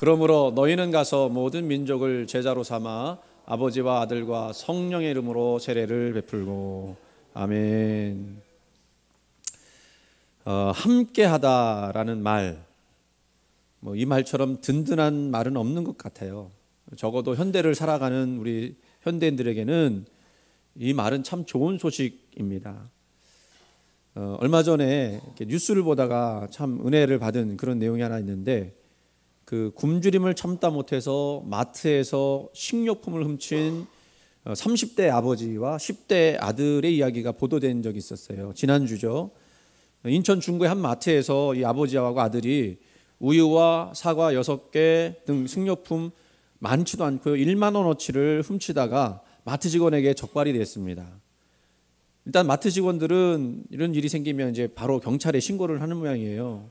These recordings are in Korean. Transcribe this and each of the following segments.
그러므로 너희는 가서 모든 민족을 제자로 삼아 아버지와 아들과 성령의 이름으로 세례를 베풀고. 아멘. 함께하다라는 말, 이 말처럼 든든한 말은 없는 것 같아요. 적어도 현대를 살아가는 우리 현대인들에게는 이 말은 참 좋은 소식입니다. 얼마 전에 뉴스를 보다가 참 은혜를 받은 그런 내용이 하나 있는데, 그 굶주림을 참다 못해서 마트에서 식료품을 훔친 30대 아버지와 10대 아들의 이야기가 보도된 적이 있었어요. 지난주죠. 인천 중구의 한 마트에서 이 아버지하고 아들이 우유와 사과 6개 등 식료품 많지도 않고요, 1만 원어치를 훔치다가 마트 직원에게 적발이 됐습니다. 일단 마트 직원들은 이런 일이 생기면 이제 바로 경찰에 신고를 하는 모양이에요.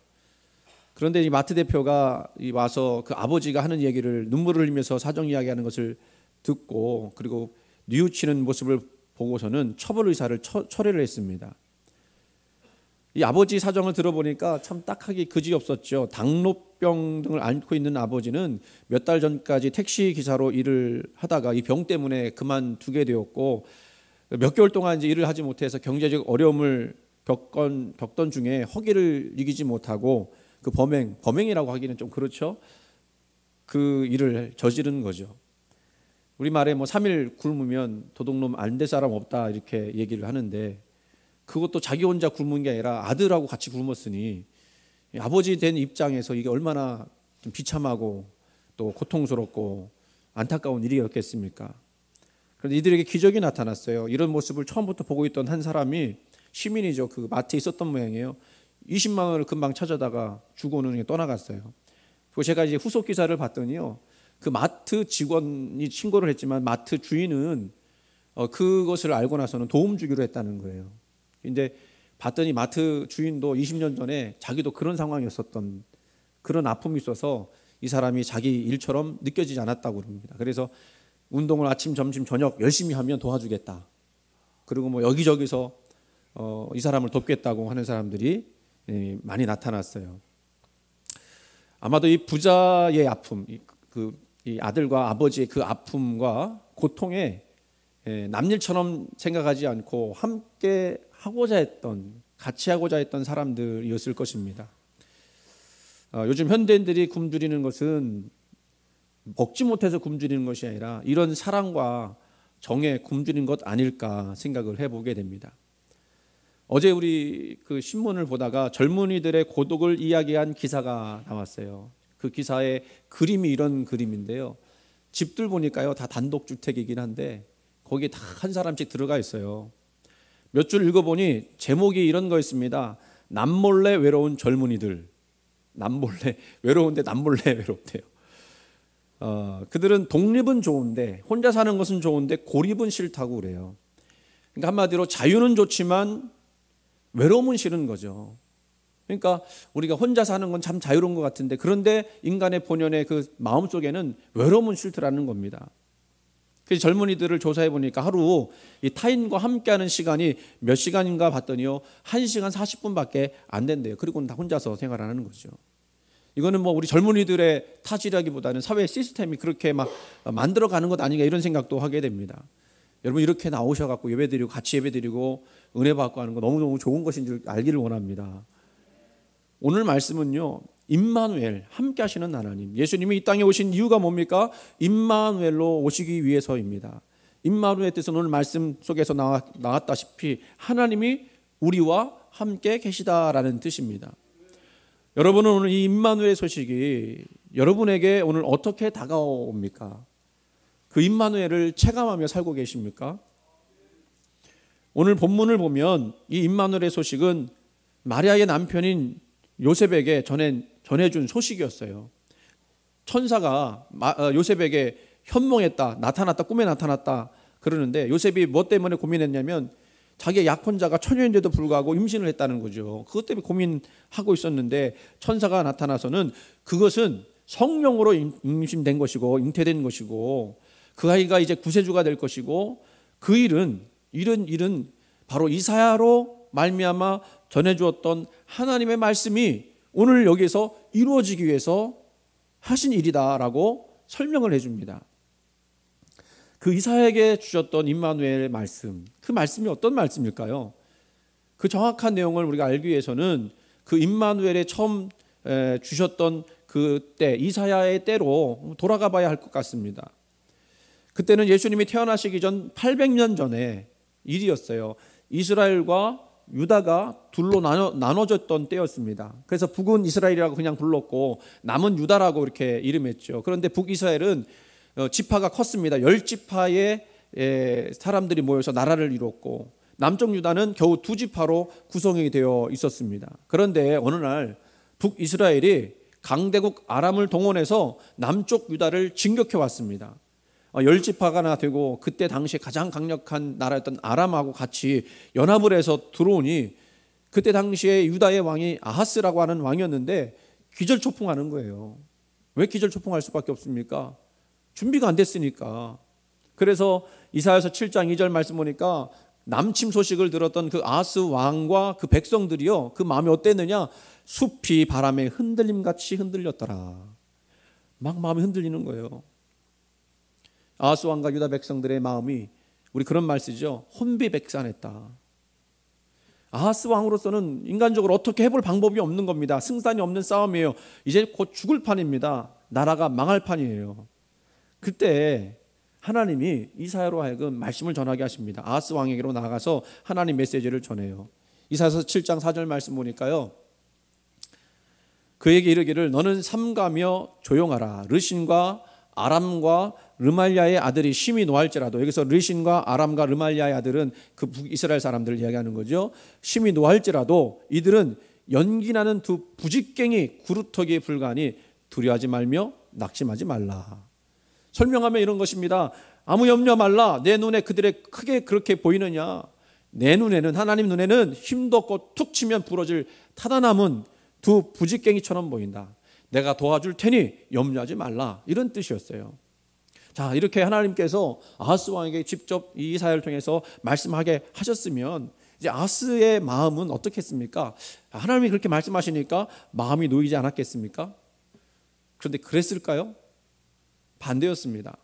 그런데 이 마트 대표가 와서 그 아버지가 하는 얘기를 눈물을 흘리면서 사정 이야기하는 것을 듣고, 그리고 뉘우치는 모습을 보고서는 처벌 의사를 철회를 했습니다. 이 아버지 사정을 들어보니까 참 딱하기 그지없었죠. 당뇨병 등을 앓고 있는 아버지는 몇 달 전까지 택시 기사로 일을 하다가 이 병 때문에 그만두게 되었고, 몇 개월 동안 이제 일을 하지 못해서 경제적 어려움을 겪던 중에 허기를 이기지 못하고 그 범행이라고 하기는 좀 그렇죠. 그 일을 저지른 거죠. 우리말에 3일 굶으면 도둑놈 안 될 사람 없다 이렇게 얘기를 하는데, 그것도 자기 혼자 굶은 게 아니라 아들하고 같이 굶었으니 아버지 된 입장에서 이게 얼마나 좀 비참하고 또 고통스럽고 안타까운 일이었겠습니까? 그런데 이들에게 기적이 나타났어요. 이런 모습을 처음부터 보고 있던 한 사람이, 시민이죠, 그 마트에 있었던 모양이에요. 20만 원을 금방 찾아다가 주고는 떠나갔어요. 그리고 제가 이제 후속 기사를 봤더니요, 그 마트 직원이 신고를 했지만 마트 주인은 그것을 알고 나서는 도움 주기로 했다는 거예요. 근데 봤더니 마트 주인도 20년 전에 자기도 그런 상황이었었던, 그런 아픔이 있어서 이 사람이 자기 일처럼 느껴지지 않았다고 그럽니다. 그래서 운동을 아침, 점심, 저녁 열심히 하면 도와주겠다. 그리고 여기저기서 이 사람을 돕겠다고 하는 사람들이 많이 나타났어요. 아마도 이 부자의 아픔, 이 아들과 아버지의 그 아픔과 고통에 남일처럼 생각하지 않고 함께 하고자 했던, 같이 하고자 했던 사람들이었을 것입니다. 요즘 현대인들이 굶주리는 것은 먹지 못해서 굶주리는 것이 아니라 이런 사랑과 정에 굶주린 것 아닐까 생각을 해보게 됩니다. 어제 우리 그 신문을 보다가 젊은이들의 고독을 이야기한 기사가 나왔어요. 그 기사의 그림이 이런 그림인데요. 집들 보니까요, 다 단독주택이긴 한데 거기에 다 한 사람씩 들어가 있어요. 몇 줄 읽어보니 제목이 이런 거였습니다. 남몰래 외로운 젊은이들. 남몰래 외로운데 남몰래 외롭대요. 그들은 독립은 좋은데, 혼자 사는 것은 좋은데 고립은 싫다고 그래요. 그러니까 한마디로 자유는 좋지만 외로움은 싫은 거죠. 그러니까 우리가 혼자 사는 건 참 자유로운 것 같은데, 그런데 인간의 본연의 그 마음속에는 외로움은 싫더라는 겁니다. 그래서 젊은이들을 조사해 보니까 하루 이 타인과 함께하는 시간이 몇 시간인가 봤더니요, 1시간 40분밖에 안 된대요. 그리고는 다 혼자서 생활하는 거죠. 이거는 우리 젊은이들의 탓이라기보다는 사회 시스템이 그렇게 막 만들어가는 것 아닌가, 이런 생각도 하게 됩니다. 여러분, 이렇게 나오셔갖고 예배드리고 같이 예배드리고 은혜 받고 하는 거 너무너무 좋은 것인 줄 알기를 원합니다. 오늘 말씀은요, 임마누엘, 함께 하시는 하나님, 예수님이 이 땅에 오신 이유가 뭡니까? 임마누엘로 오시기 위해서입니다. 임마누엘의 뜻은 오늘 말씀 속에서 나왔다시피 하나님이 우리와 함께 계시다라는 뜻입니다. 여러분은 오늘 이 임마누엘의 소식이 여러분에게 오늘 어떻게 다가옵니까? 그 임마누엘을 체감하며 살고 계십니까? 오늘 본문을 보면 이 임마누엘의 소식은 마리아의 남편인 요셉에게 전해준 소식이었어요. 천사가 요셉에게 현몽했다, 나타났다, 꿈에 나타났다 그러는데, 요셉이 뭐 때문에 고민했냐면 자기의 약혼자가 처녀인데도 불구하고 임신을 했다는 거죠. 그것 때문에 고민하고 있었는데 이천사가 나타나서는 그것은 성령으로 임신된 것이고 잉태된 것이고, 그 아이가 이제 구세주가 될 것이고, 그 이런 일은 바로 이사야로 말미암아 전해주었던 하나님의 말씀이 오늘 여기서 이루어지기 위해서 하신 일이다라고 설명을 해줍니다. 그 이사야에게 주셨던 임마누엘의 말씀, 그 말씀이 어떤 말씀일까요? 그 정확한 내용을 우리가 알기 위해서는 그 임마누엘의 처음 주셨던 그 때, 이사야의 때로 돌아가 봐야 할 것 같습니다. 그때는 예수님이 태어나시기 전 800년 전의 일이었어요. 이스라엘과 유다가 둘로 나눠졌던 때였습니다. 그래서 북은 이스라엘이라고 그냥 불렀고 남은 유다라고 이렇게 이름했죠. 그런데 북이스라엘은 지파가 컸습니다. 10지파의 사람들이 모여서 나라를 이뤘고 남쪽 유다는 겨우 2지파로 구성이 되어 있었습니다. 그런데 어느 날 북이스라엘이 강대국 아람을 동원해서 남쪽 유다를 진격해 왔습니다. 10지파가 되고 그때 당시에 가장 강력한 나라였던 아람하고 같이 연합을 해서 들어오니 그때 당시에 유다의 왕이 아하스라고 하는 왕이었는데 기절초풍하는 거예요. 왜 기절초풍할 수밖에 없습니까? 준비가 안 됐으니까. 그래서 이사야서 7장 2절 말씀 보니까 남침 소식을 들었던 그 아하스 왕과 그 백성들이요, 그 마음이 어땠느냐? 숲이 바람에 흔들림같이 흔들렸더라. 막 마음이 흔들리는 거예요. 아하스 왕과 유다 백성들의 마음이, 우리 그런 말 쓰죠, 혼비백산했다. 아하스 왕으로서는 인간적으로 어떻게 해볼 방법이 없는 겁니다. 승산이 없는 싸움이에요. 이제 곧 죽을 판입니다. 나라가 망할 판이에요. 그때 하나님이 이사야로 하여금 말씀을 전하게 하십니다. 아하스 왕에게로 나가서 하나님 메시지를 전해요. 이사야서 7장 4절 말씀 보니까요, 그에게 이르기를 너는 삼가며 조용하라. 르신과 아람과 르말리아의 아들이 심히 노할지라도, 여기서 르신과 아람과 르말리아의 아들은 그 북이스라엘 사람들을 이야기하는 거죠. 심히 노할지라도 이들은 연기나는 두 부직갱이 구루터기에 불과하니 두려워하지 말며 낙심하지 말라. 설명하면 이런 것입니다. 아무 염려 말라. 내 눈에 그들의 크게 그렇게 보이느냐? 내 눈에는, 하나님 눈에는 힘도 없고 툭 치면 부러질 타다남은 두 부직갱이처럼 보인다. 내가 도와줄 테니 염려하지 말라. 이런 뜻이었어요. 자, 이렇게 하나님께서 아하스 왕에게 직접 이 이사야를 통해서 말씀하게 하셨으면 이제 아하스의 마음은 어떻겠습니까? 하나님이 그렇게 말씀하시니까 마음이 놓이지 않았겠습니까? 그런데 그랬을까요? 반대였습니다.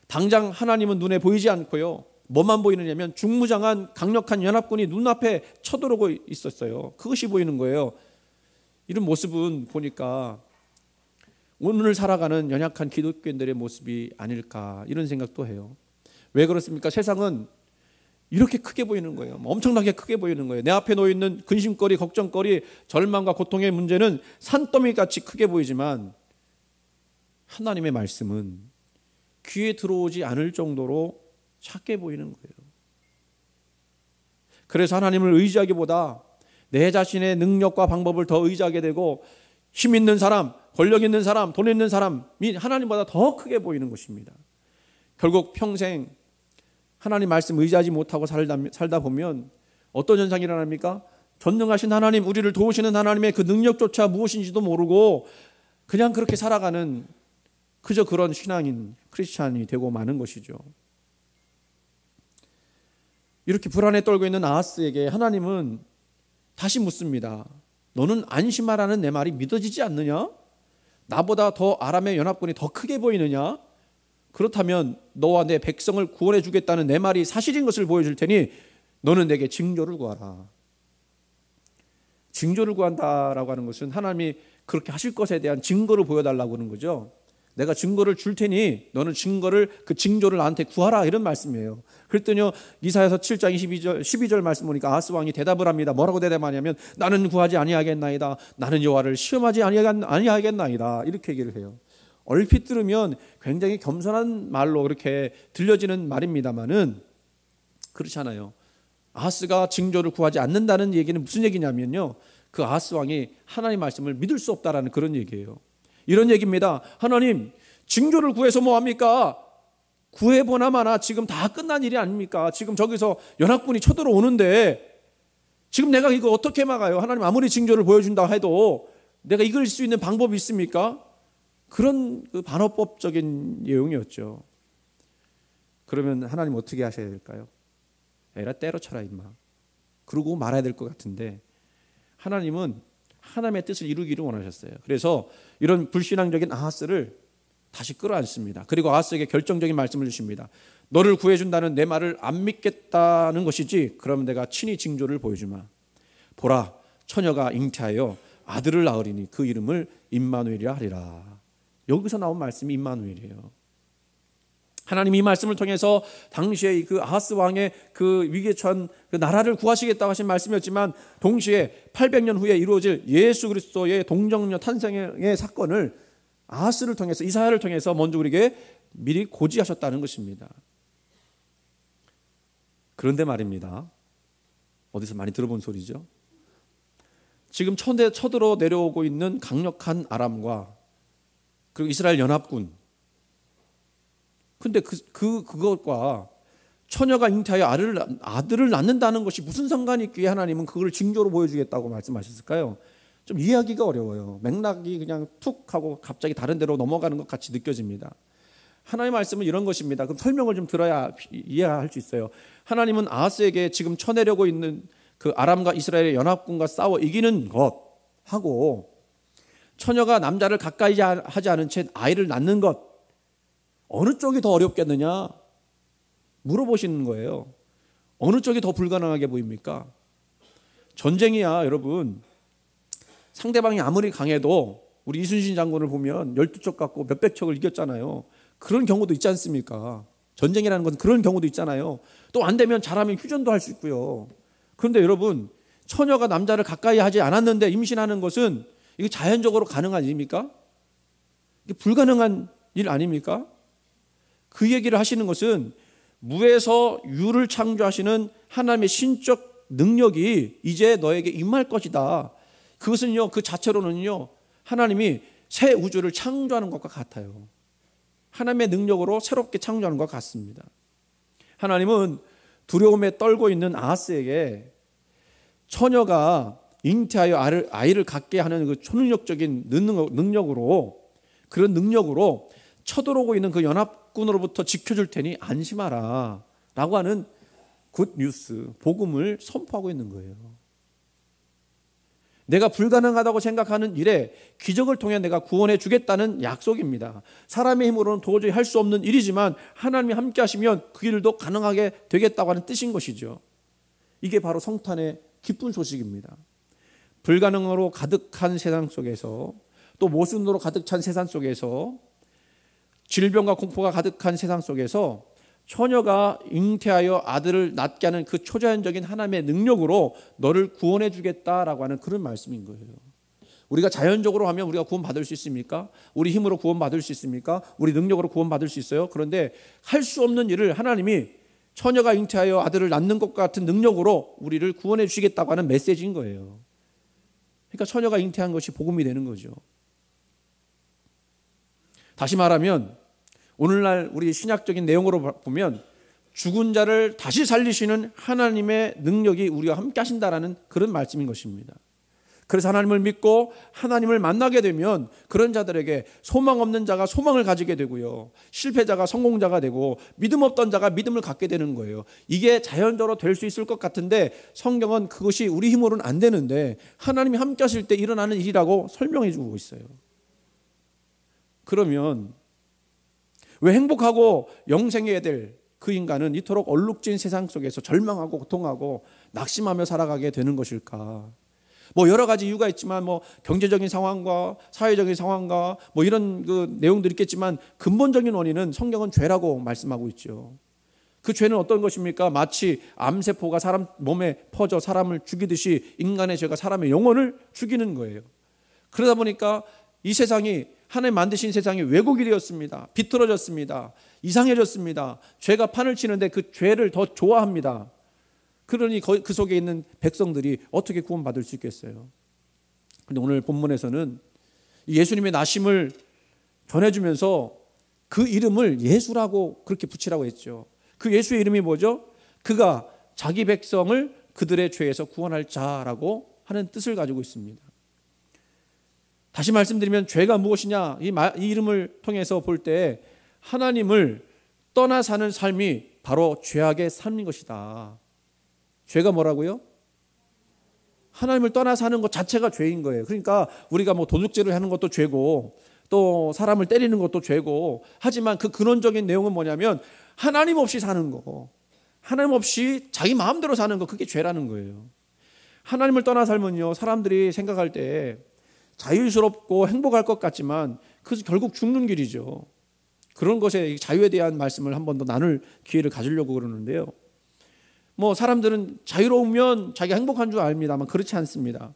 당장 하나님은 눈에 보이지 않고요, 뭐만 보이느냐면 중무장한 강력한 연합군이 눈앞에 쳐들어오고 있었어요. 그것이 보이는 거예요. 이런 모습은 보니까 오늘 살아가는 연약한 기독교인들의 모습이 아닐까, 이런 생각도 해요. 왜 그렇습니까? 세상은 이렇게 크게 보이는 거예요. 엄청나게 크게 보이는 거예요. 내 앞에 놓여있는 근심거리, 걱정거리, 절망과 고통의 문제는 산더미같이 크게 보이지만 하나님의 말씀은 귀에 들어오지 않을 정도로 작게 보이는 거예요. 그래서 하나님을 의지하기보다 내 자신의 능력과 방법을 더 의지하게 되고 힘 있는 사람, 권력 있는 사람, 돈 있는 사람이 하나님보다 더 크게 보이는 것입니다. 결국 평생 하나님 말씀 의지하지 못하고 살다 보면 어떤 현상이 일어납니까? 전능하신 하나님, 우리를 도우시는 하나님의 그 능력조차 무엇인지도 모르고 그냥 그렇게 살아가는, 그저 그런 신앙인 크리스찬이 되고 마는 것이죠. 이렇게 불안에 떨고 있는 아하스에게 하나님은 다시 묻습니다. 너는 안심하라는 내 말이 믿어지지 않느냐? 나보다 더 아람의 연합군이 더 크게 보이느냐? 그렇다면 너와 내 백성을 구원해 주겠다는 내 말이 사실인 것을 보여줄 테니 너는 내게 징조를 구하라. 징조를 구한다라고 하는 것은 하나님이 그렇게 하실 것에 대한 증거를 보여달라고 하는 거죠. 내가 증거를 줄 테니 너는 그 징조를 나한테 구하라, 이런 말씀이에요. 그랬더니 이사야서 7장 12절 말씀 보니까 아하스 왕이 대답을 합니다. 뭐라고 대답하냐면 나는 구하지 아니하겠나이다. 나는 여호와를 시험하지 아니하겠나이다. 이렇게 얘기를 해요. 얼핏 들으면 굉장히 겸손한 말로 그렇게 들려지는 말입니다만은 그렇지 않아요. 아하스가 징조를 구하지 않는다는 얘기는 무슨 얘기냐면요, 그 아하스 왕이 하나님 말씀을 믿을 수 없다라는 그런 얘기예요. 이런 얘기입니다. 하나님, 징조를 구해서 뭐합니까? 구해보나 마나 지금 다 끝난 일이 아닙니까? 지금 저기서 연합군이 쳐들어오는데 지금 내가 이거 어떻게 막아요? 하나님, 아무리 징조를 보여준다 해도 내가 이길 수 있는 방법이 있습니까? 그런 그 반어법적인 내용이었죠. 그러면 하나님 어떻게 하셔야 될까요? 에라 때려쳐라 임마, 그러고 말아야 될 것 같은데 하나님은 하나님의 뜻을 이루기를 원하셨어요. 그래서 이런 불신앙적인 아하스를 다시 끌어안습니다. 그리고 아하스에게 결정적인 말씀을 주십니다. 너를 구해준다는 내 말을 안 믿겠다는 것이지 그러면 내가 친히 징조를 보여주마. 보라, 처녀가 잉태하여 아들을 낳으리니 그 이름을 임마누엘이라 하리라. 여기서 나온 말씀이 임마누엘이에요. 하나님이 이 말씀을 통해서 당시에 그 아하스 왕의 그 위기에 처한 그 나라를 구하시겠다고 하신 말씀이었지만 동시에 800년 후에 이루어질 예수 그리스도의 동정녀 탄생의 사건을 아하스를 통해서, 이사야를 통해서 먼저 우리에게 미리 고지하셨다는 것입니다. 그런데 말입니다. 어디서 많이 들어본 소리죠? 지금 쳐들어 내려오고 있는 강력한 아람과 그리고 이스라엘 연합군, 근데 그것과 처녀가 잉태하여 아들을 낳는다는 것이 무슨 상관이 있기에 하나님은 그걸 징조로 보여주겠다고 말씀하셨을까요? 좀 이해하기가 어려워요. 맥락이 그냥 툭 하고 갑자기 다른 데로 넘어가는 것 같이 느껴집니다. 하나님의 말씀은 이런 것입니다. 그럼 설명을 좀 들어야 이해할 수 있어요. 하나님은 아하스에게 지금 쳐내려고 있는 그 아람과 이스라엘의 연합군과 싸워 이기는 것 하고 처녀가 남자를 가까이 하지 않은 채 아이를 낳는 것, 어느 쪽이 더 어렵겠느냐 물어보시는 거예요. 어느 쪽이 더 불가능하게 보입니까? 전쟁이야, 여러분. 상대방이 아무리 강해도 우리 이순신 장군을 보면 12척 갖고 몇백 척을 이겼잖아요. 그런 경우도 있지 않습니까? 전쟁이라는 건 그런 경우도 있잖아요. 또 안 되면 잘하면 휴전도 할 수 있고요. 그런데 여러분, 처녀가 남자를 가까이 하지 않았는데 임신하는 것은 이게 자연적으로 가능한 일입니까? 이게 불가능한 일 아닙니까? 그 얘기를 하시는 것은 무에서 유를 창조하시는 하나님의 신적 능력이 이제 너에게 임할 것이다. 그것은요, 그 자체로는요, 하나님이 새 우주를 창조하는 것과 같아요. 하나님의 능력으로 새롭게 창조하는 것과 같습니다. 하나님은 두려움에 떨고 있는 아하스에게 처녀가 잉태하여 아이를 갖게 하는 그 초능력적인 능력으로, 그런 능력으로 쳐들어오고 있는 그 연합군으로부터 지켜줄 테니 안심하라 라고 하는 굿 뉴스, 복음을 선포하고 있는 거예요. 내가 불가능하다고 생각하는 일에 기적을 통해 내가 구원해 주겠다는 약속입니다. 사람의 힘으로는 도저히 할 수 없는 일이지만 하나님이 함께 하시면 그 일도 가능하게 되겠다고 하는 뜻인 것이죠. 이게 바로 성탄의 기쁜 소식입니다. 불가능으로 가득한 세상 속에서, 또 모순으로 가득 찬 세상 속에서, 질병과 공포가 가득한 세상 속에서 처녀가 잉태하여 아들을 낳게 하는 그 초자연적인 하나님의 능력으로 너를 구원해 주겠다라고 하는 그런 말씀인 거예요. 우리가 자연적으로 하면 우리가 구원받을 수 있습니까? 우리 힘으로 구원받을 수 있습니까? 우리 능력으로 구원받을 수 있어요? 그런데 할 수 없는 일을 하나님이 처녀가 잉태하여 아들을 낳는 것 같은 능력으로 우리를 구원해 주시겠다고 하는 메시지인 거예요. 그러니까 처녀가 잉태한 것이 복음이 되는 거죠. 다시 말하면 오늘날 우리 신약적인 내용으로 보면 죽은 자를 다시 살리시는 하나님의 능력이 우리와 함께 하신다라는 그런 말씀인 것입니다. 그래서 하나님을 믿고 하나님을 만나게 되면 그런 자들에게 소망 없는 자가 소망을 가지게 되고요, 실패자가 성공자가 되고 믿음 없던 자가 믿음을 갖게 되는 거예요. 이게 자연적으로 될 수 있을 것 같은데 성경은 그것이 우리 힘으로는 안 되는데 하나님이 함께 하실 때 일어나는 일이라고 설명해 주고 있어요. 그러면 왜 행복하고 영생해야 될 그 인간은 이토록 얼룩진 세상 속에서 절망하고 고통하고 낙심하며 살아가게 되는 것일까? 뭐 여러 가지 이유가 있지만 뭐 경제적인 상황과 사회적인 상황과 뭐 이런 그 내용들이 있겠지만 근본적인 원인은 성경은 죄라고 말씀하고 있죠. 그 죄는 어떤 것입니까? 마치 암세포가 사람 몸에 퍼져 사람을 죽이듯이 인간의 죄가 사람의 영혼을 죽이는 거예요. 그러다 보니까 이 세상이, 하나님 만드신 세상이 왜곡이 되었습니다. 비틀어졌습니다. 이상해졌습니다. 죄가 판을 치는데 그 죄를 더 좋아합니다. 그러니 그 속에 있는 백성들이 어떻게 구원받을 수 있겠어요? 그런데 오늘 본문에서는 예수님의 나심을 전해주면서 그 이름을 예수라고 그렇게 붙이라고 했죠. 그 예수의 이름이 뭐죠? 그가 자기 백성을 그들의 죄에서 구원할 자라고 하는 뜻을 가지고 있습니다. 다시 말씀드리면 죄가 무엇이냐, 이 이름을 통해서 볼 때 하나님을 떠나 사는 삶이 바로 죄악의 삶인 것이다. 죄가 뭐라고요? 하나님을 떠나 사는 것 자체가 죄인 거예요. 그러니까 우리가 뭐 도둑질을 하는 것도 죄고 또 사람을 때리는 것도 죄고, 하지만 그 근원적인 내용은 뭐냐면 하나님 없이 사는 거, 하나님 없이 자기 마음대로 사는 거, 그게 죄라는 거예요. 하나님을 떠나 살면요, 사람들이 생각할 때 자유스럽고 행복할 것 같지만 그것은 결국 죽는 길이죠. 그런 것에 자유에 대한 말씀을 한 번 더 나눌 기회를 가지려고 그러는데요. 뭐 사람들은 자유로우면 자기가 행복한 줄 압니다만 그렇지 않습니다.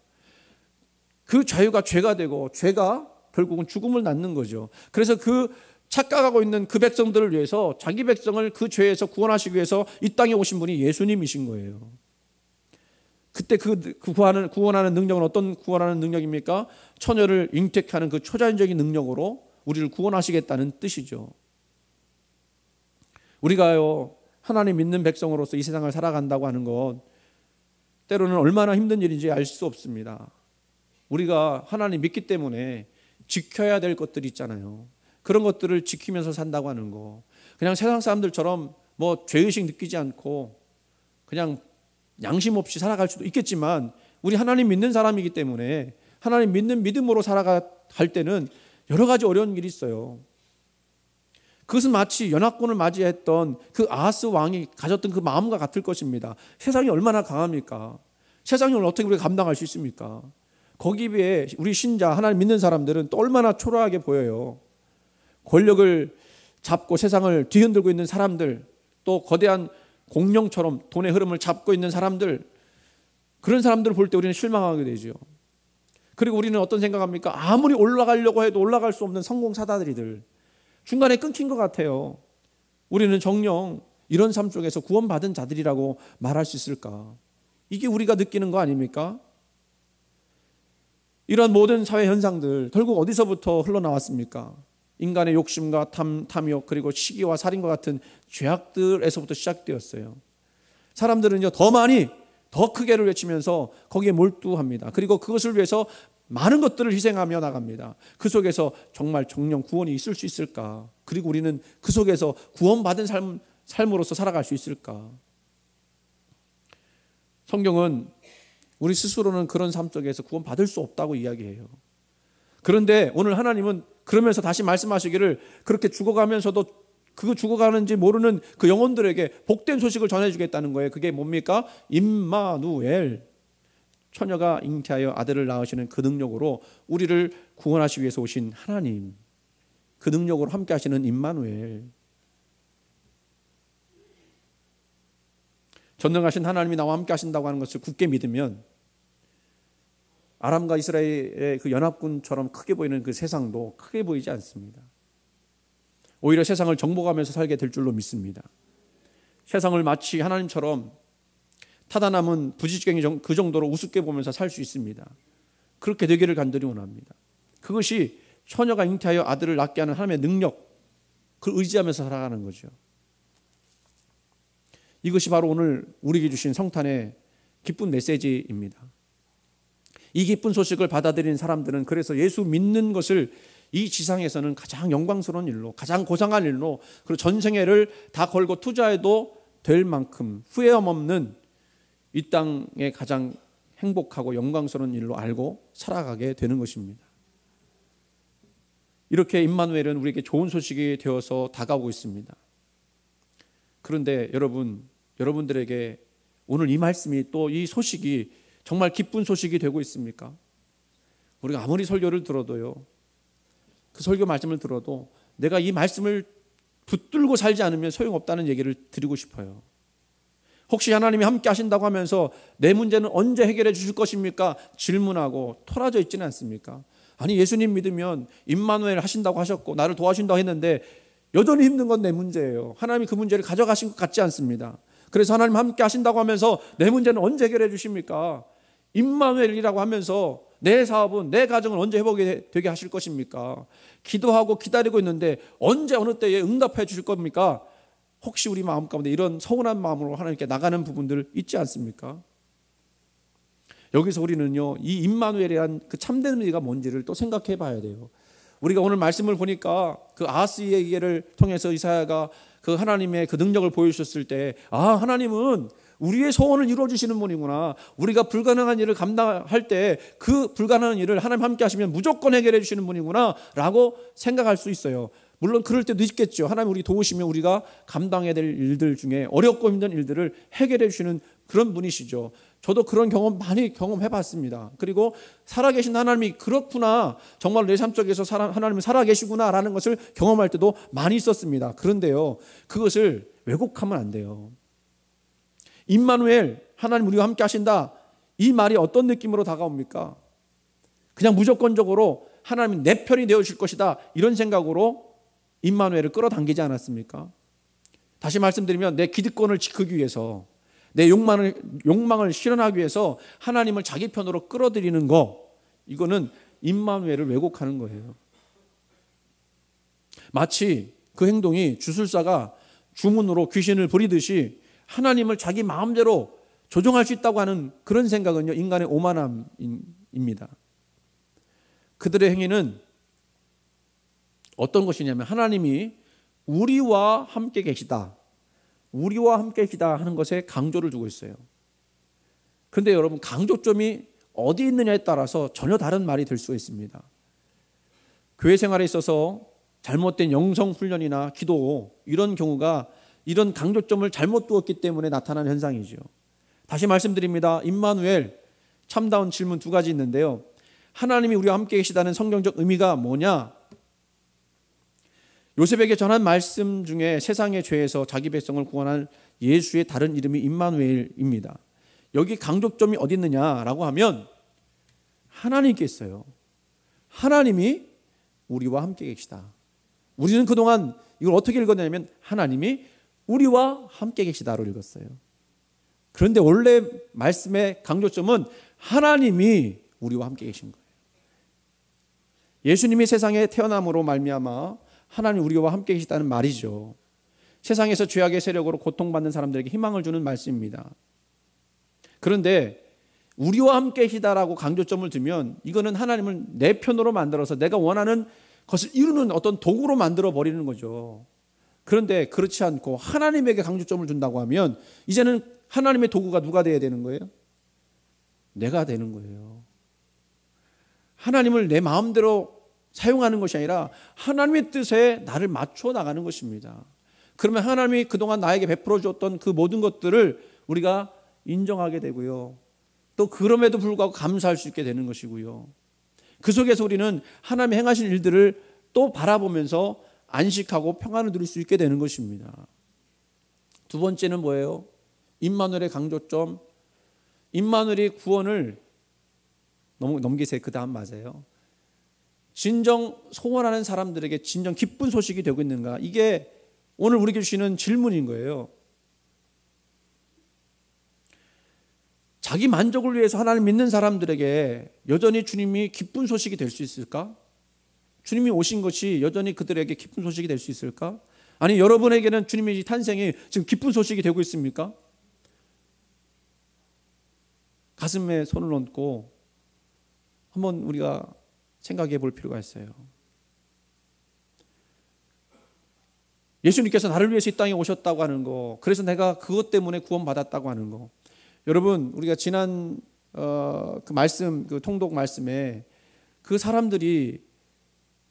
그 자유가 죄가 되고 죄가 결국은 죽음을 낳는 거죠. 그래서 그 착각하고 있는 그 백성들을 위해서, 자기 백성을 그 죄에서 구원하시기 위해서 이 땅에 오신 분이 예수님이신 거예요. 그때 그 구원하는 능력은 어떤 구원하는 능력입니까? 처녀를 잉태하는 그 초자연적인 능력으로 우리를 구원하시겠다는 뜻이죠. 우리가요, 하나님 믿는 백성으로서 이 세상을 살아간다고 하는 것, 때로는 얼마나 힘든 일인지 알 수 없습니다. 우리가 하나님 믿기 때문에 지켜야 될 것들이 있잖아요. 그런 것들을 지키면서 산다고 하는 거, 그냥 세상 사람들처럼 뭐 죄의식 느끼지 않고 그냥 양심 없이 살아갈 수도 있겠지만, 우리 하나님 믿는 사람이기 때문에 하나님 믿는 믿음으로 살아갈 때는 여러 가지 어려운 일이 있어요. 그것은 마치 연합군을 맞이했던 그 아하스 왕이 가졌던 그 마음과 같을 것입니다. 세상이 얼마나 강합니까? 세상을 어떻게 우리가 감당할 수 있습니까? 거기에 비해 우리 신자, 하나님 믿는 사람들은 또 얼마나 초라하게 보여요. 권력을 잡고 세상을 뒤흔들고 있는 사람들, 또 거대한 공룡처럼 돈의 흐름을 잡고 있는 사람들, 그런 사람들을 볼 때 우리는 실망하게 되죠. 그리고 우리는 어떤 생각합니까? 아무리 올라가려고 해도 올라갈 수 없는 성공사다리들, 중간에 끊긴 것 같아요. 우리는 정녕 이런 삶 속에서 구원받은 자들이라고 말할 수 있을까? 이게 우리가 느끼는 거 아닙니까? 이런 모든 사회 현상들 결국 어디서부터 흘러나왔습니까? 인간의 욕심과 탐욕, 그리고 시기와 살인과 같은 죄악들에서부터 시작되었어요. 사람들은요, 더 많이, 더 크게를 외치면서 거기에 몰두합니다. 그리고 그것을 위해서 많은 것들을 희생하며 나갑니다. 그 속에서 정말 정령 구원이 있을 수 있을까? 그리고 우리는 그 속에서 구원받은 삶으로서 살아갈 수 있을까? 성경은 우리 스스로는 그런 삶 속에서 구원받을 수 없다고 이야기해요. 그런데 오늘 하나님은 그러면서 다시 말씀하시기를, 그렇게 죽어가면서도 그 죽어가는지 모르는 그 영혼들에게 복된 소식을 전해주겠다는 거예요. 그게 뭡니까? 임마누엘, 처녀가 잉태하여 아들을 낳으시는 그 능력으로 우리를 구원하시기 위해서 오신 하나님, 그 능력으로 함께 하시는 임마누엘. 전능하신 하나님이 나와 함께 하신다고 하는 것을 굳게 믿으면 아람과 이스라엘의 그 연합군처럼 크게 보이는 그 세상도 크게 보이지 않습니다. 오히려 세상을 정복하면서 살게 될 줄로 믿습니다. 세상을 마치 하나님처럼 타다 남은 부지깽이 그 정도로 우습게 보면서 살 수 있습니다. 그렇게 되기를 간절히 원합니다. 그것이 처녀가 잉태하여 아들을 낳게 하는 하나님의 능력, 그걸 의지하면서 살아가는 거죠. 이것이 바로 오늘 우리에게 주신 성탄의 기쁜 메시지입니다. 이 기쁜 소식을 받아들이는 사람들은 그래서 예수 믿는 것을 이 지상에서는 가장 영광스러운 일로, 가장 고상한 일로, 그리고 전생애를 다 걸고 투자해도 될 만큼 후회함 없는 이 땅에 가장 행복하고 영광스러운 일로 알고 살아가게 되는 것입니다. 이렇게 임마누엘은 우리에게 좋은 소식이 되어서 다가오고 있습니다. 그런데 여러분들에게 오늘 이 말씀이, 또 이 소식이 정말 기쁜 소식이 되고 있습니까? 우리가 아무리 설교를 들어도요, 그 설교 말씀을 들어도 내가 이 말씀을 붙들고 살지 않으면 소용없다는 얘기를 드리고 싶어요. 혹시 하나님이 함께 하신다고 하면서 내 문제는 언제 해결해 주실 것입니까? 질문하고 토라져 있지는 않습니까? 아니, 예수님 믿으면 임마누엘 하신다고 하셨고 나를 도와주신다고 했는데 여전히 힘든 건 내 문제예요. 하나님이 그 문제를 가져가신 것 같지 않습니다. 그래서 하나님 함께 하신다고 하면서 내 문제는 언제 해결해 주십니까? 임마누엘이라고 하면서 내 사업은, 내 가정은 언제 회복이 되게 하실 것입니까? 기도하고 기다리고 있는데 언제 어느 때에 응답해 주실 겁니까? 혹시 우리 마음 가운데 이런 서운한 마음으로 하나님께 나가는 부분들 있지 않습니까? 여기서 우리는요, 이 임마누엘이란 그 참된 의미가 뭔지를 또 생각해 봐야 돼요. 우리가 오늘 말씀을 보니까 그 아하스의 예를 통해서 이사야가 그 하나님의 그 능력을 보여주셨을 때, 아, 하나님은 우리의 소원을 이루어주시는 분이구나. 우리가 불가능한 일을 감당할 때 그 불가능한 일을 하나님 함께 하시면 무조건 해결해 주시는 분이구나 라고 생각할 수 있어요. 물론 그럴 때도 있겠죠. 하나님 우리 도우시면 우리가 감당해야 될 일들 중에 어렵고 힘든 일들을 해결해 주시는 그런 분이시죠. 저도 그런 경험 많이 경험해 봤습니다. 그리고 살아계신 하나님이 그렇구나, 정말 내 삶 속에서 하나님이 살아계시구나 라는 것을 경험할 때도 많이 있었습니다. 그런데요, 그것을 왜곡하면 안 돼요. 임마누엘, 하나님 우리와 함께 하신다, 이 말이 어떤 느낌으로 다가옵니까? 그냥 무조건적으로 하나님이 내 편이 되어줄 것이다 이런 생각으로 임마누엘을 끌어당기지 않았습니까? 다시 말씀드리면 내 기득권을 지키기 위해서, 내 욕망을 실현하기 위해서 하나님을 자기 편으로 끌어들이는 거, 이거는 임마누엘을 왜곡하는 거예요. 마치 그 행동이 주술사가 주문으로 귀신을 부리듯이 하나님을 자기 마음대로 조종할 수 있다고 하는 그런 생각은요, 인간의 오만함입니다. 그들의 행위는 어떤 것이냐면 하나님이 우리와 함께 계시다, 우리와 함께 계시다 하는 것에 강조를 두고 있어요. 그런데 여러분, 강조점이 어디 있느냐에 따라서 전혀 다른 말이 될 수 있습니다. 교회 생활에 있어서 잘못된 영성 훈련이나 기도, 이런 경우가 이런 강조점을 잘못 두었기 때문에 나타나는 현상이죠. 다시 말씀드립니다. 임마누엘, 참다운 질문 두 가지 있는데요. 하나님이 우리와 함께 계시다는 성경적 의미가 뭐냐? 요셉에게 전한 말씀 중에 세상의 죄에서 자기 백성을 구원할 예수의 다른 이름이 임마누엘입니다. 여기 강조점이 어디 있느냐라고 하면 하나님께 있어요. 하나님이 우리와 함께 계시다. 우리는 그동안 이걸 어떻게 읽었냐면 하나님이 우리와 함께 계시다로 읽었어요. 그런데 원래 말씀의 강조점은 하나님이 우리와 함께 계신 거예요. 예수님이 세상에 태어남으로 말미암아 하나님 우리와 함께 계시다는 말이죠. 세상에서 죄악의 세력으로 고통받는 사람들에게 희망을 주는 말씀입니다. 그런데 우리와 함께 계시다라고 강조점을 두면 이거는 하나님을 내 편으로 만들어서 내가 원하는 것을 이루는 어떤 도구로 만들어 버리는 거죠. 그런데 그렇지 않고 하나님에게 강조점을 준다고 하면 이제는 하나님의 도구가 누가 돼야 되는 거예요? 내가 되는 거예요. 하나님을 내 마음대로 사용하는 것이 아니라 하나님의 뜻에 나를 맞춰 나가는 것입니다. 그러면 하나님이 그동안 나에게 베풀어 주었던 그 모든 것들을 우리가 인정하게 되고요. 또 그럼에도 불구하고 감사할 수 있게 되는 것이고요. 그 속에서 우리는 하나님이 행하신 일들을 또 바라보면서 안식하고 평안을 누릴 수 있게 되는 것입니다. 두 번째는 뭐예요? 임마누엘의 강조점. 임마누엘의 구원을 넘기세요. 그 다음 맞아요. 진정 소원하는 사람들에게 진정 기쁜 소식이 되고 있는가? 이게 오늘 우리에게 주시는 질문인 거예요. 자기 만족을 위해서 하나님 믿는 사람들에게 여전히 주님이 기쁜 소식이 될 수 있을까? 주님이 오신 것이 여전히 그들에게 기쁜 소식이 될 수 있을까? 아니, 여러분에게는 주님의 탄생이 지금 기쁜 소식이 되고 있습니까? 가슴에 손을 얹고 한번 우리가 생각해 볼 필요가 있어요. 예수님께서 나를 위해서 이 땅에 오셨다고 하는 거, 그래서 내가 그것 때문에 구원받았다고 하는 거. 여러분, 우리가 지난 그 말씀, 그 통독 말씀에 그 사람들이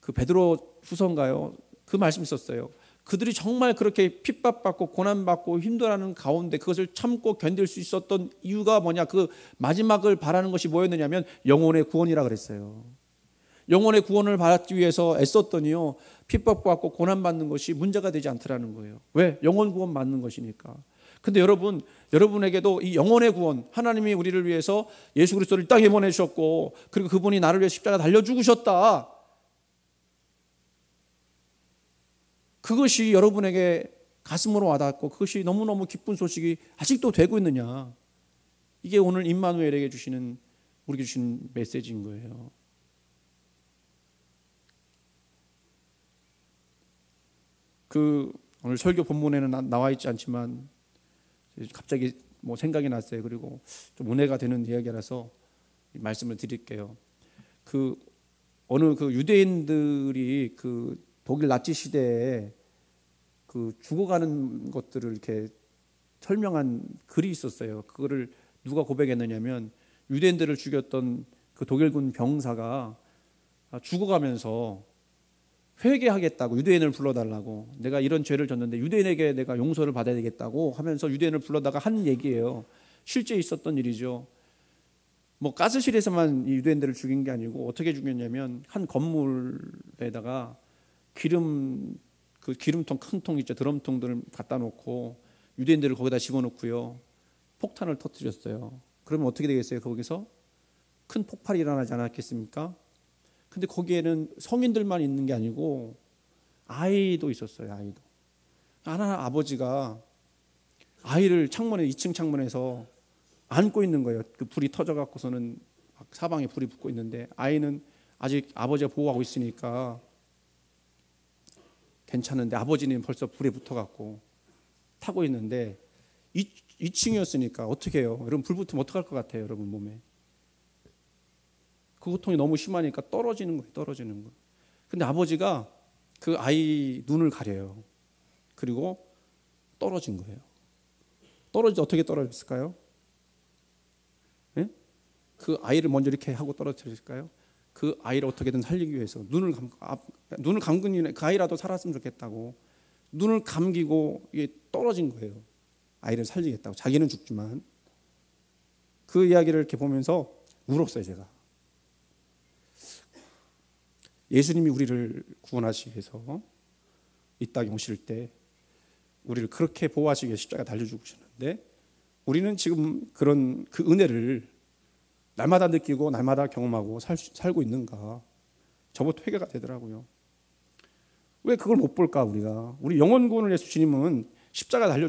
그 베드로 후서인가요? 그 말씀 있었어요. 그들이 정말 그렇게 핍박받고 고난받고 힘들어하는 가운데 그것을 참고 견딜 수 있었던 이유가 뭐냐? 그 마지막을 바라는 것이 뭐였느냐면 영혼의 구원이라 그랬어요. 영혼의 구원을 받기 위해서 애썼더니요, 핍박받고 고난받는 것이 문제가 되지 않더라는 거예요. 왜? 영혼 구원 받는 것이니까. 근데 여러분에게도 이 영혼의 구원, 하나님이 우리를 위해서 예수 그리스도를 이 땅에 보내주셨고, 그리고 그분이 나를 위해 십자가 달려 죽으셨다. 그것이 여러분에게 가슴으로 와닿고 그것이 너무너무 기쁜 소식이 아직도 되고 있느냐? 이게 오늘 임마누엘에게 우리에게 주시는 메시지인 거예요. 오늘 설교 본문에는 나와 있지 않지만 갑자기 생각이 났어요. 그리고 좀 은혜가 되는 이야기라서 말씀을 드릴게요. 어느 유대인들이 독일 나치 시대에 죽어가는 것들을 이렇게 설명한 글이 있었어요. 그거를 누가 고백했느냐면 유대인들을 죽였던 그 독일군 병사가 죽어가면서 회개하겠다고 유대인을 불러달라고, 내가 이런 죄를 졌는데 유대인에게 내가 용서를 받아야 되겠다고 하면서 유대인을 불러다가 한 얘기예요. 실제 있었던 일이죠. 뭐 가스실에서만 이 유대인들을 죽인 게 아니고 어떻게 죽였냐면 한 건물에다가 그 기름통 큰 통 있죠. 드럼통들을 갖다 놓고 유대인들을 거기다 집어넣고요. 폭탄을 터뜨렸어요. 그러면 어떻게 되겠어요? 거기서 큰 폭발이 일어나지 않았겠습니까? 근데 거기에는 성인들만 있는 게 아니고 아이도 있었어요. 아이도. 하나 아버지가 아이를 창문에 2층 창문에서 안고 있는 거예요. 그 불이 터져 갖고서는 사방에 불이 붙고 있는데 아이는 아직 아버지가 보호하고 있으니까 괜찮은데 아버지는 벌써 불에 붙어 갖고 타고 있는데 2층이었으니까 어떻게 해요? 여러분 불 붙으면 어떡할 것 같아요? 여러분 몸에. 그 고통이 너무 심하니까 떨어지는 거예요. 떨어지는 거. 근데 아버지가 그 아이 눈을 가려요. 그리고 떨어진 거예요. 어떻게 떨어졌을까요? 네? 그 아이를 먼저 이렇게 하고 떨어뜨렸을까요? 그 아이를 어떻게든 살리기 위해서 눈을 감고는 그 아이라도 살았으면 좋겠다고 눈을 감기고 이게 떨어진 거예요. 아이를 살리겠다고. 자기는 죽지만. 그 이야기를 이렇게 보면서 울었어요. 제가. 예수님이 우리를 구원하시기 위해서 이 땅에 오실 때 우리를 그렇게 보호하시기 위해 십자가에 달려 죽으셨는데 우리는 지금 그런 그 은혜를 날마다 느끼고 날마다 경험하고 살고 있는가? 저부터 회개가 되더라고요. 왜 그걸 못 볼까? 우리 영원 구원을 위해서 주님은 십자가 달려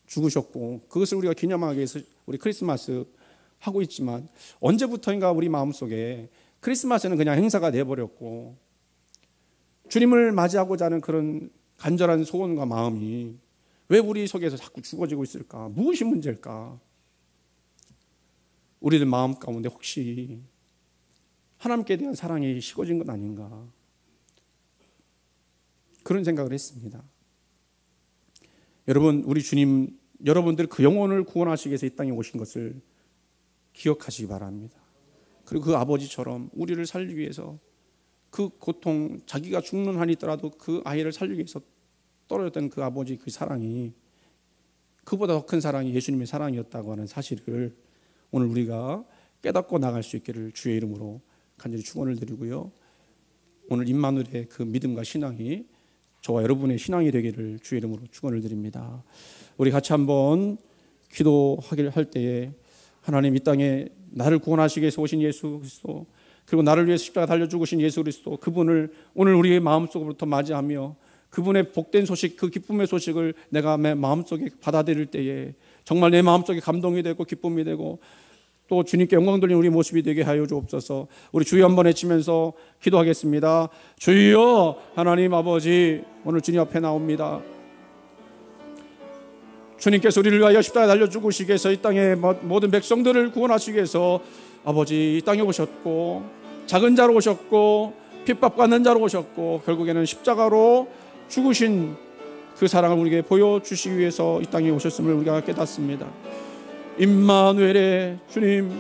죽으셨고 그것을 우리가 기념하기 위해서 우리 크리스마스 하고 있지만 언제부터인가 우리 마음속에 크리스마스는 그냥 행사가 돼버렸고 주님을 맞이하고자 하는 그런 간절한 소원과 마음이 왜 우리 속에서 자꾸 죽어지고 있을까? 무엇이 문제일까? 우리들 마음 가운데 혹시 하나님께 대한 사랑이 식어진 건 아닌가? 그런 생각을 했습니다. 여러분, 우리 주님, 여러분들 그 영혼을 구원하시기 위해서 이 땅에 오신 것을 기억하시기 바랍니다. 그리고 그 아버지처럼 우리를 살리기 위해서 그 고통, 자기가 죽는 한이 있더라도 그 아이를 살리기 위해서 떨어졌던 그 아버지 그 사랑이 그보다 더 큰 사랑이 예수님의 사랑이었다고 하는 사실을 오늘 우리가 깨닫고 나갈 수 있기를 주의 이름으로 간절히 축원을 드리고요. 오늘 임마누엘의 그 믿음과 신앙이 저와 여러분의 신앙이 되기를 주의 이름으로 축원을 드립니다. 우리 같이 한번 기도하기를 할 때에 하나님 이 땅에 나를 구원하시기 위해서 오신 예수 그리스도 그리고 나를 위해서 십자가 달려 죽으신 예수 그리스도 그분을 오늘 우리의 마음속으로부터 맞이하며 그분의 복된 소식 그 기쁨의 소식을 내가 내 마음속에 받아들일 때에 정말 내 마음속에 감동이 되고 기쁨이 되고 또 주님께 영광 돌리는 우리 모습이 되게 하여 주옵소서. 우리 주여 한번 외치면서 기도하겠습니다. 주여 하나님 아버지 오늘 주님 앞에 나옵니다. 주님께서 우리를 위하여 십자가에 달려 죽으시기 위해서 이 땅의 모든 백성들을 구원하시기 위해서 아버지 이 땅에 오셨고 작은 자로 오셨고 핍박받는 자로 오셨고 결국에는 십자가로 죽으신 그 사랑을 우리에게 보여주시기 위해서 이 땅에 오셨음을 우리가 깨닫습니다. 임마누엘의 주님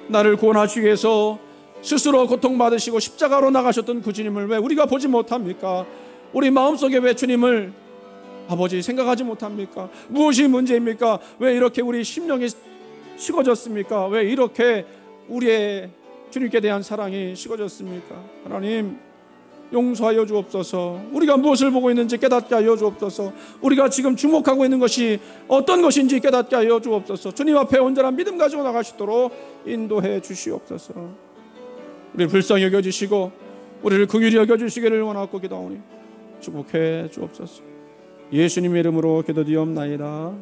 나를 구원하시기 위해서 스스로 고통받으시고 십자가로 나가셨던 그 주님을 왜 우리가 보지 못합니까? 우리 마음속에 왜 주님을 아버지 생각하지 못합니까? 무엇이 문제입니까? 왜 이렇게 우리 심령이 식어졌습니까? 왜 이렇게 우리의 주님께 대한 사랑이 식어졌습니까? 하나님 용서하여 주옵소서. 우리가 무엇을 보고 있는지 깨닫게 하여 주옵소서. 우리가 지금 주목하고 있는 것이 어떤 것인지 깨닫게 하여 주옵소서. 주님 앞에 온전한 믿음 가지고 나갈 수 있도록 인도해 주시옵소서. 우리를 불쌍히 여겨주시고 우리를 긍휼히 여겨주시기를 원하고 기도하오니 축복해 주옵소서. 예수님의 이름으로 기도드리옵나이다.